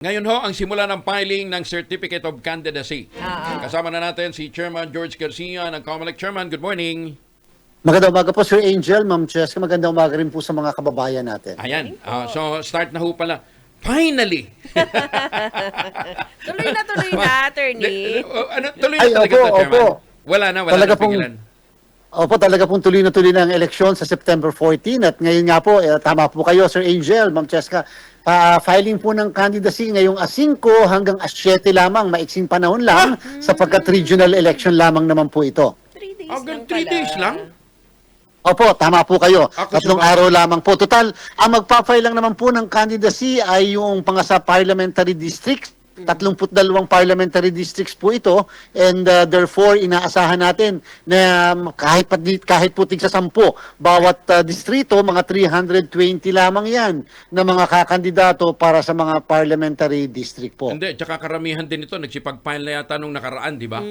Ngayon ho, ang simula ng filing ng Certificate of Candidacy. Kasama na natin si Chairman George Garcia ng COMELEC. Chairman, good morning. Magandang umaga po, Sir Angel, Ma'am Cheska. Magandang umaga rin po sa mga kababayan natin. Ayan, so start na ho pala. Finally! Tuloy na, attorney. Tuloy na talaga ito, Chairman? Wala na pigilan. Opo, talaga pong tuloy na tuloy na ang eleksyon sa September 14. At ngayon nga po, tama po kayo, Sir Angel, Ma'am Cheska. Filing po ng candidacy ngayong 5 hanggang 7 lamang, maiksing panahon lang, sapagkat regional election lamang naman po ito. 3 days Hanggang lang 3 days lang? Opo, tama po kayo. Ako, 3 araw lamang po. Total, ang magpa-file lang naman po ng candidacy ay yung sa parliamentary districts. 32 parliamentary districts po ito, and therefore inaasahan natin na kahit po tig sa 10 bawat distrito, mga 320 lamang yan na mga kakandidato para sa mga parliamentary district po. Hindi, tsaka karamihan din ito, nagsipag-file na yata nung nakaraan, di ba?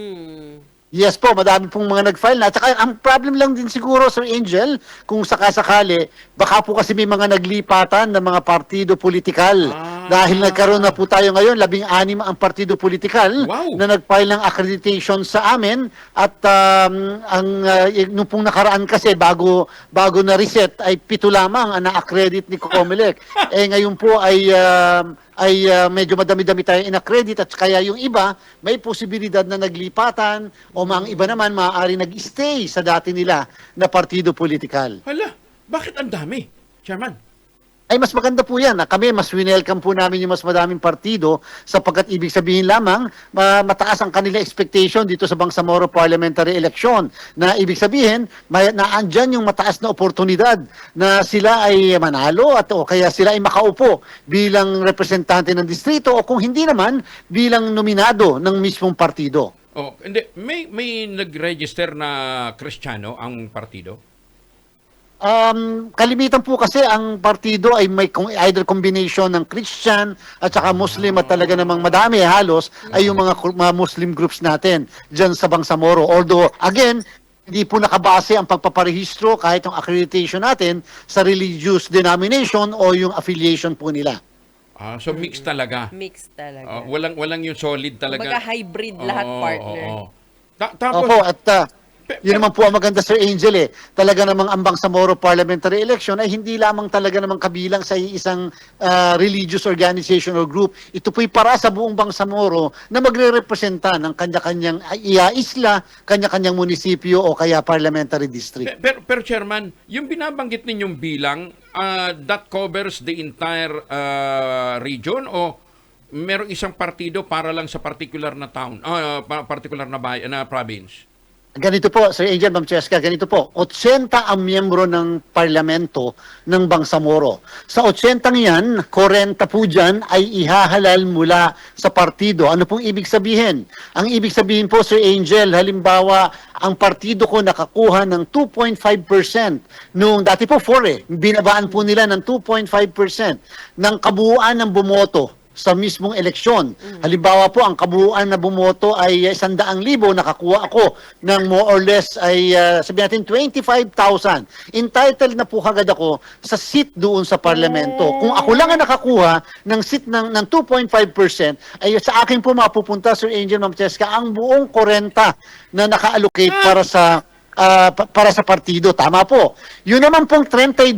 Yes po, madami pong mga nag-file na. At saka ang problem lang din siguro, Sir Angel, kung sakasakali, baka po kasi may mga naglipatan ng mga partido politikal. Dahil nagkaroon na po tayo ngayon, 16 ang partido politikal na nag-file ng accreditation sa amin. At nung pong nakaraan kasi, bago na-reset, ay 7 lamang ang na-accredit ni COMELEC. Ngayon po ay medyo madami-dami tayo in-accredit, at kaya yung iba may posibilidad na naglipatan o mga iba naman maaari nag-stay sa dati nila na partido politikal. Hala, bakit ang dami, Chairman? Ay mas maganda po yan. Kami mas winelcome po namin yung mas madaming partido sapagkat ibig sabihin lamang mataas ang kanila expectation dito sa Bangsamoro parliamentary election. Na ibig sabihin, naandyan yung mataas na oportunidad na sila ay manalo at o kaya sila ay makaupo bilang representante ng distrito o kung hindi naman bilang nominado ng mismong partido. Oh, hindi, may nag-register na Kristiyano ang partido? Kalimitan po kasi ang partido ay may either combination ng Christian at saka Muslim, at talaga namang madami halos ay yung mga Muslim groups natin dyan sa Bangsamoro. Although, again, hindi po nakabase ang pagpaparehistro kahit yung accreditation natin sa religious denomination o yung affiliation po nila. So mixed talaga. Mixed talaga. Walang yung solid talaga. Kumbaga hybrid lahat, partner. Tapos, Opo, at yun naman po ang maganda, Sir Angel. Talaga namang ang Bangsamoro parliamentary election ay hindi lamang talaga namang kabilang sa isang religious organization or group. Ito po'y para sa buong Bangsamoro na magre-representa ng kanya-kanyang isla, kanya-kanyang munisipyo o kaya parliamentary district. pero Chairman, yung binabanggit ninyong bilang, that covers the entire region o merong isang partido para lang sa particular na town, particular na province? Ganito po, Sir Angel, Ma'am Cheska, ganito po. 80 ang miyembro ng parlamento ng Bangsamoro. Sa 80 yan, 40 po dyan ay ihahalal mula sa partido. Ano pong ibig sabihin? Ang ibig sabihin po, Sir Angel, halimbawa, ang partido ko nakakuha ng 2.5%. Nung dati po 4 binabaan po nila ng 2.5% ng kabuuan ng bumoto sa mismong eleksyon. Halimbawa po, ang kabuuan na bumoto ay 100,000, nakakuha ako ng more or less ay sabihin natin 25,000. Entitled na po kagad ako sa seat doon sa parlamento. Kung ako lang ang nakakuha ng seat ng 2.5%, ay sa akin po mapupunta, Sir Angel, Ma'am Cheska, ang buong 40 na naka-allocate para sa partido. Tama po. Yun naman pong 32,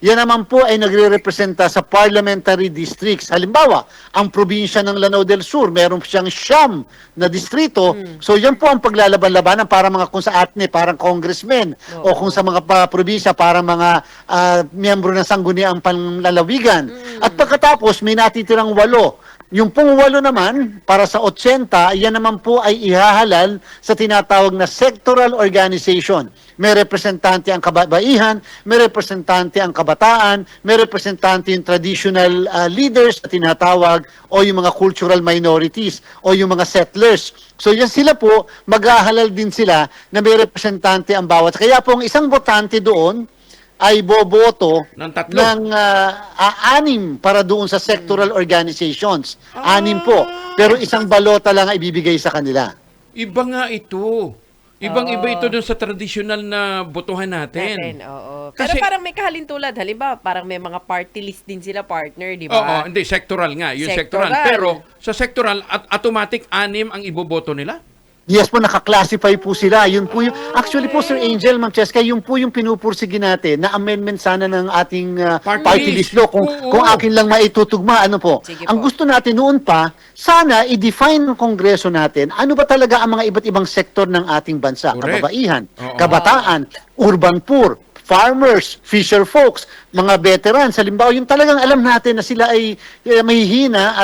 yan naman po ay nagre-representa sa parliamentary districts. Halimbawa, ang probinsya ng Lanao del Sur, meron siyang siyam na distrito. So yan po ang paglalaban-labanan para mga kung sa atne, parang congressmen, o kung sa mga probinsya, para mga miyembro ng sangguniang panlalawigan. At pagkatapos, may natitirang 8. Yung pong 8 naman, para sa 80, yan naman po ay ihahalal sa tinatawag na sectoral organization. May representante ang kababaihan, may representante ang kabataan, may representante yung traditional leaders na tinatawag, o yung mga cultural minorities, o yung mga settlers. So yan sila po, maghahalal din sila na may representante ang bawat. Kaya po ang isang botante doon ay boboto ng 3. ng 6 para doon sa sectoral organizations. 6 po. Pero isang balota lang ay ibibigay sa kanila. Iba nga ito. Ibang-iba ito dun sa traditional na botohan natin. Oo. Pero Kasi, parang may kahalintulad. Halimbawa, parang may mga party list din sila, partner, di oo, ba? hindi, sectoral nga. Yung sectoral. Sectoral. Pero sa sectoral, automatic 6 ang iboboto nila? Yes po, nakaklasify po sila. Yun po yung, actually po, Sir Angel, Ma'am Cheska, yun po yung pinupursige natin na amendment sana ng ating Party party list. list law. Kung, Oo. kung akin lang maitutugma, ano po. Sige Ang po. gusto natin noon pa, sana i-define ng Kongreso natin ano ba talaga ang mga iba't ibang sektor ng ating bansa. Correct. Kababaihan, Oo. kabataan, urban poor, farmers, fisher folks, mga veterans, halimbawa, yung talagang alam natin na sila ay mahihina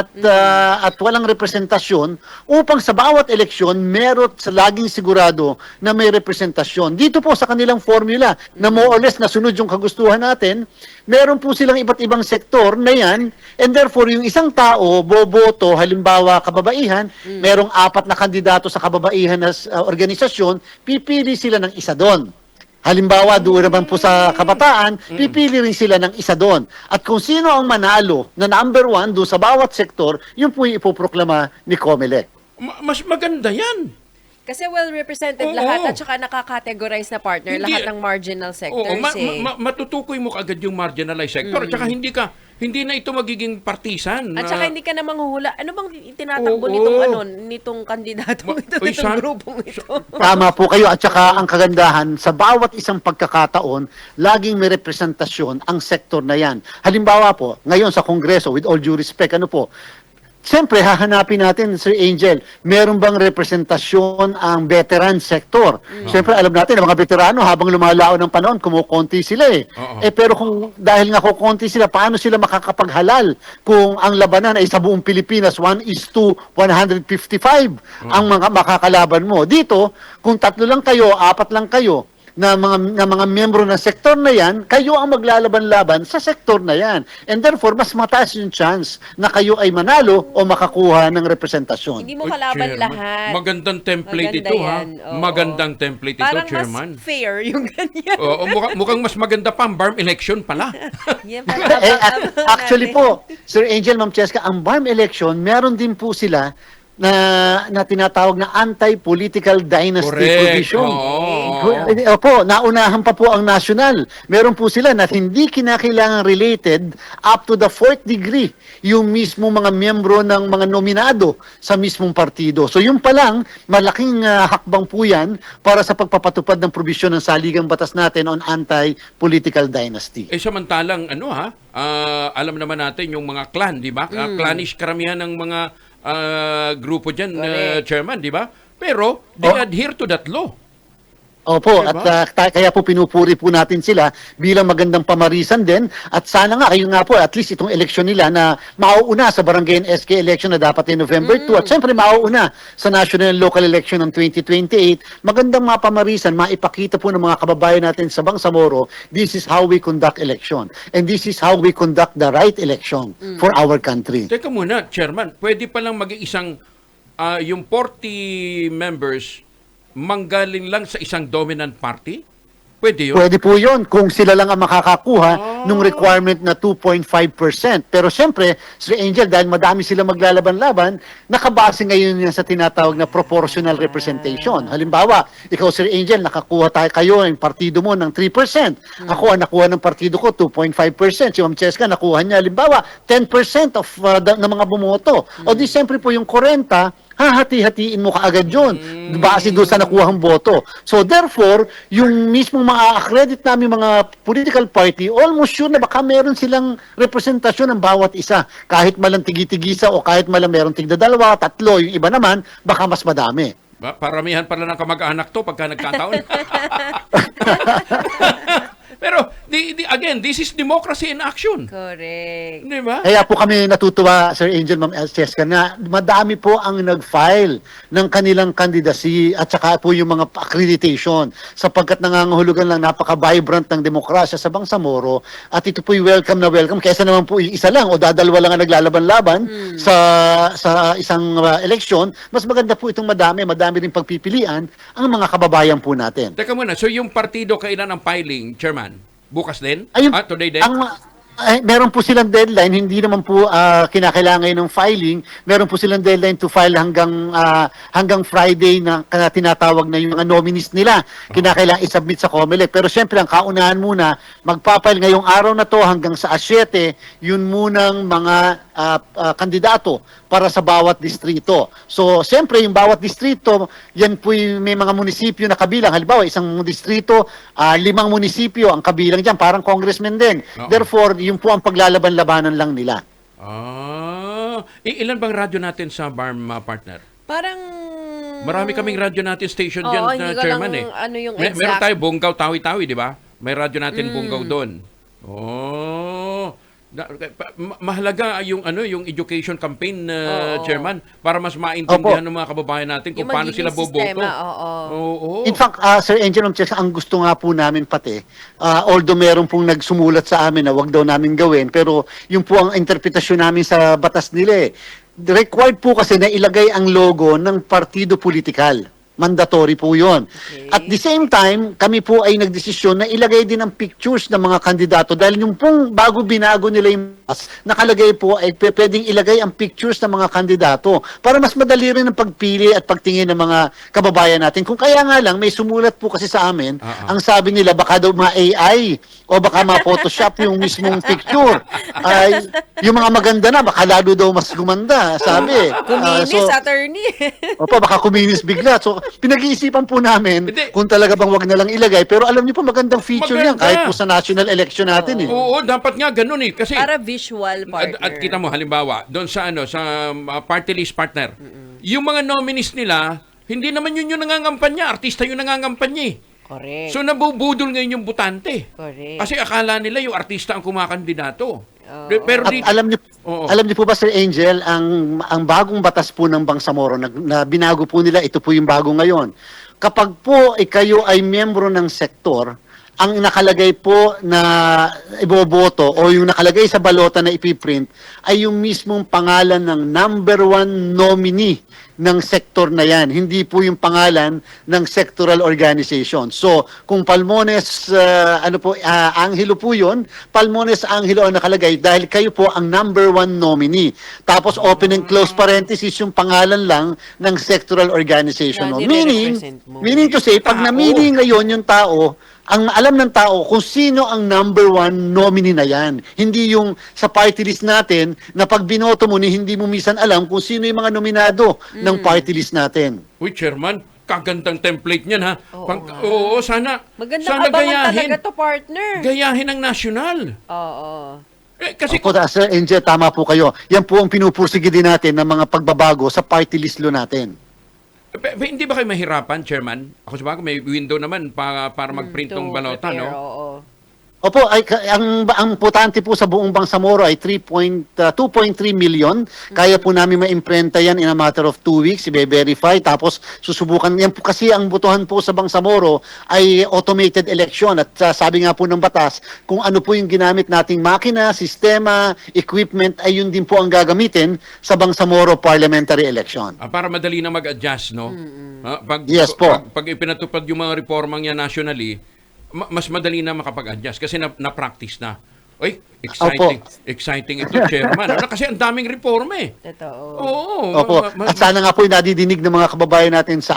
at walang representasyon upang sa bawat eleksyon, meron sa laging sigurado na may representasyon. Dito po sa kanilang formula na more or less nasunod yung kagustuhan natin, meron po silang iba't ibang sektor na yan and therefore yung isang tao boboto, halimbawa kababaihan, merong 4 na kandidato sa kababaihan na organisasyon, pipili sila ng isa doon. Halimbawa, doon naman po sa kabataan, pipili rin sila ng isa doon. At kung sino ang manalo na number 1 doon sa bawat sektor, yun po yung ipoproklama ni COMELEC. Mas maganda yan. Kasi well-represented Oo. lahat at saka nakakategorize na partner Hindi- lahat ng marginal sectors Oo, matutukoy mo kaagad yung marginalized sector. Tsaka hindi na ito magiging partisan. At saka hindi ka na manghuhula. Ano bang tinatakbo Oo. nitong kandidato ito, Uy, nitong san- grupong ito? Tama po kayo. At saka ang kagandahan, sa bawat isang pagkakataon, laging may representasyon ang sektor na yan. Halimbawa po, ngayon sa Kongreso, with all due respect, ano po, siyempre, hahanapin natin, Sir Angel, meron bang representasyon ang veteran sector? Siyempre, alam natin, ang mga veterano, habang lumalao ng panahon, kumukonti sila eh. Oo. Pero kung dahil nga kukonti sila, paano sila makakapaghalal kung ang labanan ay sa buong Pilipinas, 1:155 ang mga makakalaban mo? Dito, kung 3 lang kayo, 4 lang kayo, na mga miyembro ng sektor na yan, kayo ang maglalaban-laban sa sektor na yan. And therefore, mas mataas yung chance na kayo ay manalo o makakuha ng representasyon. Hindi mo Uy, kalaban Chairman, lahat. Magandang template Maganda ito, yan, ha? oo. Magandang template ito, Parang Chairman. mas fair yung ganyan. Oo, mukhang mas maganda pa ang BARM election pala. Yan pala, Actually po, Sir Angel, Ma'am Cheska, ang BARM election, meron din po sila na tinatawag na anti-political dynasty Correct. provision. Oo. Opo, naunahan pa po ang national. Meron po sila na hindi kinakailangan related up to the 4th degree yung mismo mga miyembro ng mga nominado sa mismong partido. So yung pa lang, malaking hakbang po yan para sa pagpapatupad ng probisyon ng saligang batas natin on anti-political dynasty. Samantalang, alam naman natin yung mga clan, di ba? Clanish karamihan ng mga grupo dyan, Correct. Chairman, di ba? Pero, they adhere to that law. Opo, Diba? at kaya po pinupuri po natin sila bilang magandang pamarisan din at sana nga, ayun nga po, at least itong eleksyon nila na mauuna sa barangay and SK election na dapat in November 2 at syempre mauuna sa national and local election ng 2028, magandang mapamarisan, maipakita po ng mga kababayan natin sa Bangsamoro, this is how we conduct election and this is how we conduct the right election for our country. Teka muna, Chairman, pwede palang mag-iisang, yung 40 members, manggaling lang sa isang dominant party? Pwede yun? Pwede po yun kung sila lang ang makakakuha ng requirement na 2.5%. Pero siyempre, Sir Angel, dahil madami sila maglalaban-laban, nakabase ngayon yan sa tinatawag na proportional representation. Halimbawa, ikaw Sir Angel, nakakuha kayo ng partido mo ng 3%. Ako ang nakuha ng partido ko 2.5%. Si Ma'am Cheska nakuha niya, halimbawa, 10% of ng mga bumoto. O di siyempre po yung 40, hahati-hatiin mo kaagad yun base doon sa nakuhang boto. So therefore, yung mismong mga accredit namin mga political party, almost sure na baka meron silang representasyon ng bawat isa. Kahit malang tigi-tigisa o kahit malang meron tigda 2, 3, yung iba naman, baka mas madami. Paramihan pala ng kamag-anak to pagka nagkataon. Pero, again, this is democracy in action. Correct. Di ba? Kaya po kami natutuwa, Sir Angel, Ma'am Cheska, na madami po ang nag-file ng kanilang candidacy at saka po yung mga accreditation sapagkat nangangahulugan lang napaka-vibrant ng demokrasya sa Bangsamoro at ito po yung welcome na welcome kaysa naman po yung isa lang o dadalwa lang ang naglalaban-laban sa isang eleksyon. Mas maganda po itong madami rin pagpipilian ang mga kababayan po natin. Teka muna, so yung partido kailan ang filing, Chairman? Bukas din? Ayun, Today din? Meron po silang deadline, hindi naman po kinakailangan ng filing. Meron po silang deadline to file hanggang Friday na tinatawag na yung mga nominees nila. Kinakailangan i-submit sa COMELEC. Pero syempre, ang kaunahan muna, magpapile ngayong araw na to hanggang sa 7, yun munang mga kandidato para sa bawat distrito. So, syempre, yung bawat distrito, yan po may mga munisipyo na kabilang. Halimbawa, isang distrito, 5 munisipyo ang kabilang dyan, parang congressman din. Oo. Therefore, yun po ang paglalaban-labanan lang nila. Ilan bang radyo natin sa BARM, partner? Parang... Marami kaming radyo natin station Oo, dyan, hindi ko Chairman. lang ano yung Meron exact. tayo, Bungaw, Tawi-Tawi, di ba? May radyo natin, Bungaw doon. Mahalaga yung education campaign, Oo. Chairman, para mas maintindihan ng mga kababayan natin kung Yung paano magiging sila boboto. sistema, oo. Oo. In fact, Sir Angel Chess, ang gusto nga po namin pati, although meron pong nagsumulat sa amin na wag daw namin gawin, pero yung po ang interpretasyon namin sa batas nila required po kasi na ilagay ang logo ng partido politikal. Mandatory po yun. Okay. At the same time, kami po ay nagdesisyon na ilagay din ang pictures ng mga kandidato dahil yung pong bago binago nila yung nakalagay po ay pwedeng ilagay ang pictures ng mga kandidato para mas madali rin ang pagpili at pagtingin ng mga kababayan natin. Kung kaya nga lang, may sumulat po kasi sa amin, ang sabi nila baka daw ma-AI o baka ma-Photoshop yung mismong picture. Ay, yung mga maganda na, baka lalo daw mas gumanda, sabi. Kuminis, attorney. Opo, baka kuminis bigla. So, pinag-iisipan po namin Hindi. kung talaga bang wag na lang ilagay. Pero alam niyo po, magandang feature yan Maganda. kahit po sa national election natin. Oo, dapat nga ganun eh. Kasi, Para visual partner. at kita mo, halimbawa, doon sa party list partner, yung mga nominees nila, hindi naman yun yung nangangampanya. Artista yung nangangampanya eh. Correct. So, nabubudol ngayon yung butante. Correct. Kasi akala nila yung artista ang kumakandidato. Oo. Pero At di, Oo. alam niyo po ba, Sir Angel, ang bagong batas po ng Bangsamoro na binago po nila, ito po yung bago ngayon. Kapag po kayo ay miyembro ng sektor, ang nakalagay po na iboboto o yung nakalagay sa balota na ipiprint ay yung mismong pangalan ng number 1 nominee ng sektor na yan. Hindi po yung pangalan ng sectoral organization. So, kung Palmones, Angelo po yun, Palmones Angelo ang nakalagay dahil kayo po ang number 1 nominee. Tapos, open and close parenthesis yung pangalan lang ng sectoral organization. Na No? nire-represent mo. Meaning to say, pag Tao. namili ngayon yung tao, ang alam ng tao kung sino ang number 1 nominee na yan. Hindi yung sa party list natin na pag binoto mo ni hindi mo minsan alam kung sino yung mga nominado ng party list natin. Uy, Chairman, kagandang template niyan ha. Oo nga. Oo, sana Magandang abangan gayahin. talaga to, partner. Gayahin ang national. Oo. Kasi Opo, Sir Angel, tama po kayo. Yan po ang pinupursige din natin ng mga pagbabago sa party list lo natin. hindi ba kayo mahirapan, Chairman? Ako sa bago, may window naman para mag-print ng To balota, prepare, no? Oo. Opo, ang putante po sa buong Bangsamoro ay 2.3 million. Kaya po namin ma-imprenta yan in a matter of 2 weeks, i-verify. Tapos susubukan yan po kasi ang botohan po sa Bangsamoro ay automated election. At sabi nga po ng batas, kung ano po yung ginamit nating makina, sistema, equipment, ay yun din po ang gagamitin sa Bangsamoro parliamentary election. Para madali na mag-adjust, no? Yes po. Pag ipinatupad yung mga reformang yan nationally, mas madali na makapag-adjust kasi na-practice na. Uy, exciting. Exciting ito, Chairman. Kasi ang daming reforma eh. Totoo. Oo. Opo. At sana nga po yung nadidinig ng mga kababayan natin sa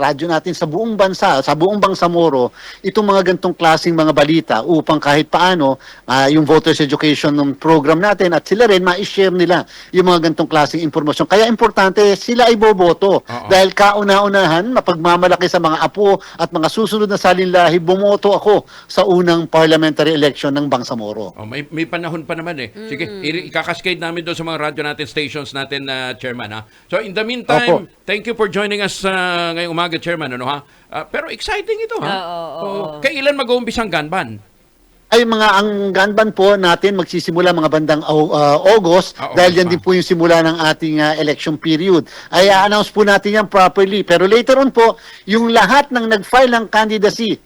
radyo natin sa buong bansa, sa buong Bangsamoro, itong mga gantong klaseng mga balita upang kahit paano yung voters education ng program natin at sila rin ma-share nila yung mga gantong klaseng impormasyon. Kaya importante sila ay boboto. Dahil kauna-unahan, mapagmamalaki sa mga apo at mga susunod na salinlahi, bumoto ako sa unang parliamentary election ng Bangsamoro. Oh, may panahon pa naman eh. Sige, ikakaskade namin doon sa mga radyo natin, stations natin, Chairman. Ha? So in the meantime, Opo. thank you for joining us ngayong umaga, Chairman. Ano, ha? Pero exciting ito, ha? Oo. Kailan mag-uumpisa ang gunban? Ay ang gunban po natin magsisimula mga bandang August August dahil yan pa. din po yung simula ng ating election period. Ay announce po natin yan properly. Pero later on po, yung lahat ng nag-file ng candidacy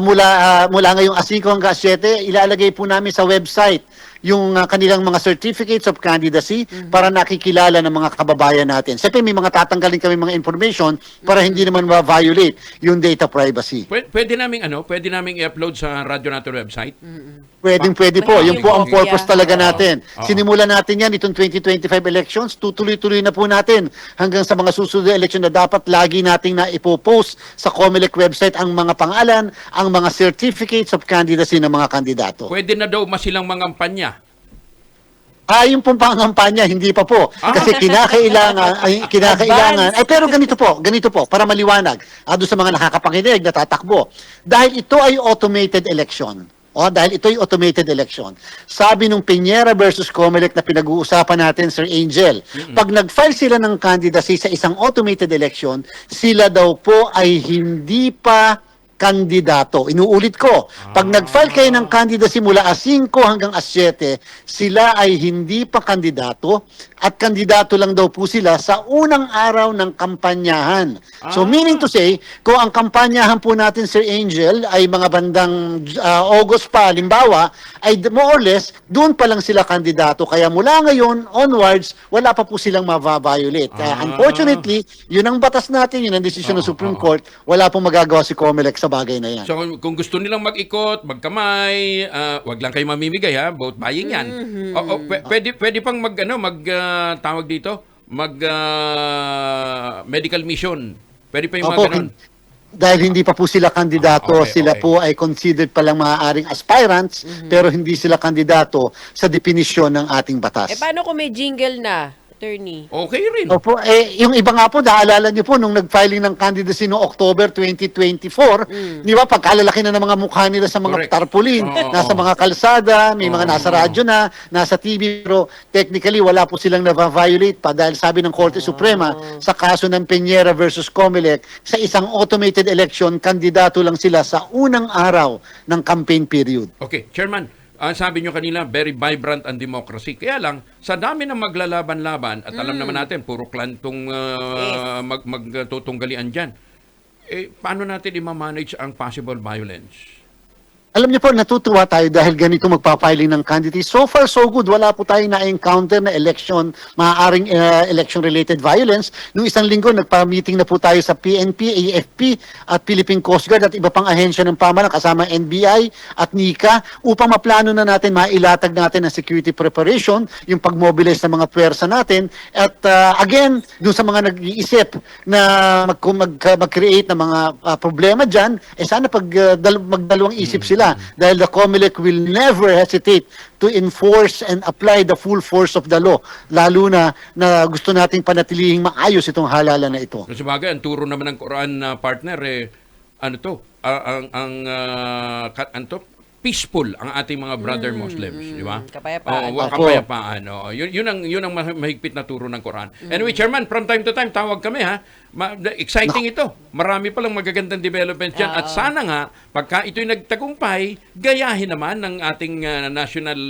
mula ngayong 5 hanggang 7, ilalagay po namin sa website yung kanilang mga certificates of candidacy para nakikilala ng mga kababayan natin. Siyempre may mga tatanggalin kami mga information para hindi naman ma-violate yung data privacy. Pwede naming i-upload sa radyo natin website. Pwede po. Yun po ang purpose talaga natin. Oo. Sinimulan natin yan itong 2025 elections. Tutuloy-tuloy na po natin hanggang sa mga susunod na election na dapat lagi nating na ipopost sa COMELEC website ang mga pangalan, ang mga certificates of candidacy ng mga kandidato. Pwede na daw masilang mangampanya. Yung pong pangampanya, hindi pa po. Kasi kinakailangan, pero ganito po, para maliwanag, doon sa mga nakakapakinig, natatakbo. Dahil ito ay automated election. Dahil ito ay automated election. Sabi nung Piñera versus Comelec na pinag-uusapan natin, Sir Angel, pag nag-file sila ng candidacy sa isang automated election, sila daw po ay hindi pa kandidato. Inuulit ko, pag nag-file kayo ng candidacy mula A5 hanggang A7, sila ay hindi pa kandidato at kandidato lang daw po sila sa unang araw ng kampanyahan. So meaning to say, kung ang kampanyahan po natin, Sir Angel, ay mga bandang August pa, halimbawa, ay more or less, doon pa lang sila kandidato. Kaya mula ngayon onwards, wala pa po silang ma-violate. Kaya unfortunately, yun ang batas natin, yun ang desisyon ng Supreme Court, wala pong magagawa si COMELEC sa bagay na yan. So kung gusto nilang mag-ikot, magkamay, wag lang kayo mamimigay ha, vote buying yan. Pwede pang tawag dito, medical mission. Pwede pa yung mga ganun. Dahil hindi pa po sila kandidato, Okay. sila po ay considered palang maaaring aspirants, pero hindi sila kandidato sa definisyon ng ating batas. Paano kung may jingle na, attorney? Okay rin. Opo, yung iba nga po, naalala niyo po, nung nag-filing ng candidacy noong October 2024, di ba, pagkalalaki na ng mga mukha nila sa mga Correct. tarpaulin, Oo. nasa mga kalsada, may mga nasa radyo na, nasa TV, pero technically wala po silang na-violate pa dahil sabi ng Korte Suprema, sa kaso ng Piñera versus Comelec, sa isang automated election, kandidato lang sila sa unang araw ng campaign period. Okay, Chairman, sabi nyo kanina, very vibrant ang democracy. Kaya lang, sa dami ng maglalaban-laban, at alam naman natin, puro clan tong magtutunggalian dyan, paano natin i-manage ang possible violence? Alam niyo po, natutuwa tayo dahil ganito magpapiling ng candidate. So far, so good. Wala po tayong na-encounter na maaaring election-related violence. Noong isang linggo, nagpa-meeting na po tayo sa PNP, AFP, at Philippine Coast Guard at iba pang ahensya ng pamahalaan kasama NBI at NICA upang maplano na natin, mailatag natin ang security preparation, yung pag-mobilize ng mga pwersa natin. At again, doon sa mga nag-iisip na mag-create ng mga problema dyan, sana magdalawang isip sila. Dahil the COMELEC will never hesitate to enforce and apply the full force of the law. Lalo na gusto nating panatilihing maayos itong halalan na ito. Kasi bagay, ang turo naman ng Quran na partner, peaceful ang ating mga brother Muslims, di ba? Kapayapaan. Kapayapaan. Yun ang mahigpit na turo ng Quran. Anyway, Chairman, from time to time, tawag kami ha. Exciting ito. Marami palang magagandang developments dyan. At sana nga, pagka ito'y nagtagumpay, gayahin naman ng ating national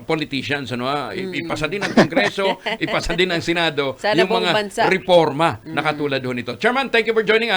politicians. Ipasa din ng Kongreso, ipasa din ng Senado, Sana yung buong mga bansa. reforma na katulad ho nito. Chairman, thank you for joining us.